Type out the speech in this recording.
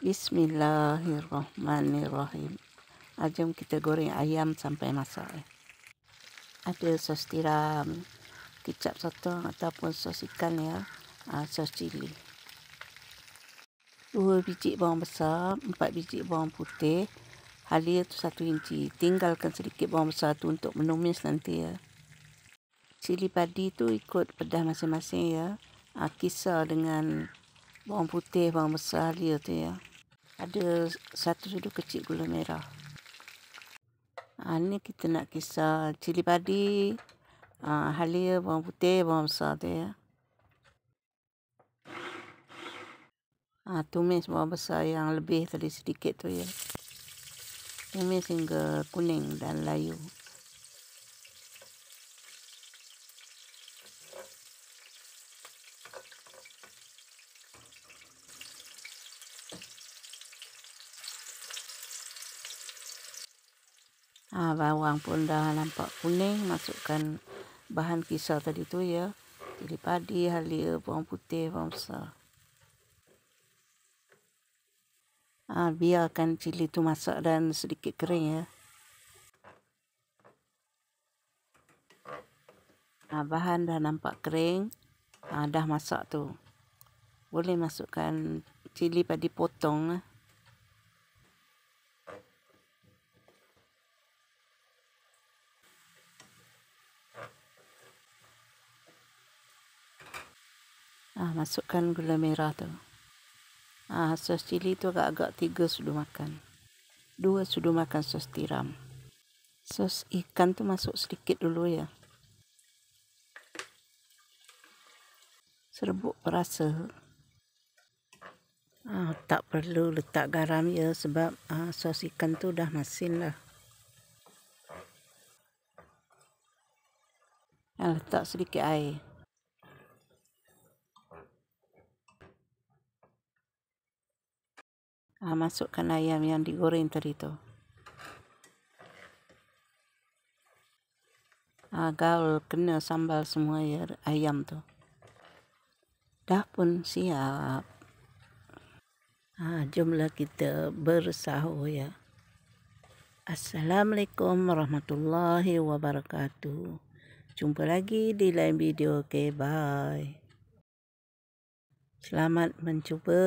Bismillahirrahmanirrahim. Jom kita goreng ayam sampai masak. Ada sos tiram, kicap sotong ataupun sos ikan ya, sos cili. 2 biji bawang besar, 4 biji bawang putih, halia tu 1 inci. Tinggalkan sedikit bawang besar tu untuk menumis nanti ya. Cili padi tu ikut pedas masing-masing ya. Kisar dengan bawang putih, bawang besar halia tu ya. Ada 1 sudu kecil gula merah. Ni kita nak kisar cili padi, halia, bawang putih, bawang besar tu ya. Tumis bawang besar yang lebih tadi sedikit tu ya. Tumis hingga kuning dan layu. Bawang pun dah nampak kuning, masukkan bahan kisar tadi tu ya. Cili padi, halia, bawang putih, bawang besar. Biarkan cili tu masak dan sedikit kering ya. Bahan dah nampak kering, dah masak tu. Boleh masukkan cili padi potong. Masukkan gula merah tu. Sos cili tu agak-agak 3 sudu makan. 2 sudu makan sos tiram. Sos ikan tu masuk sedikit dulu ya. Serbuk perasa. Tak perlu letak garam ya sebab sos ikan tu dah masin dah. Letak sedikit air. Masukkan ayam yang digoreng tadi tu. Gaul kena sambal semua ya ayam tu. Dah pun siap. Jomlah kita bersahur ya. Assalamualaikum warahmatullahi wabarakatuh. Jumpa lagi di lain video. Okay, bye. Selamat mencuba.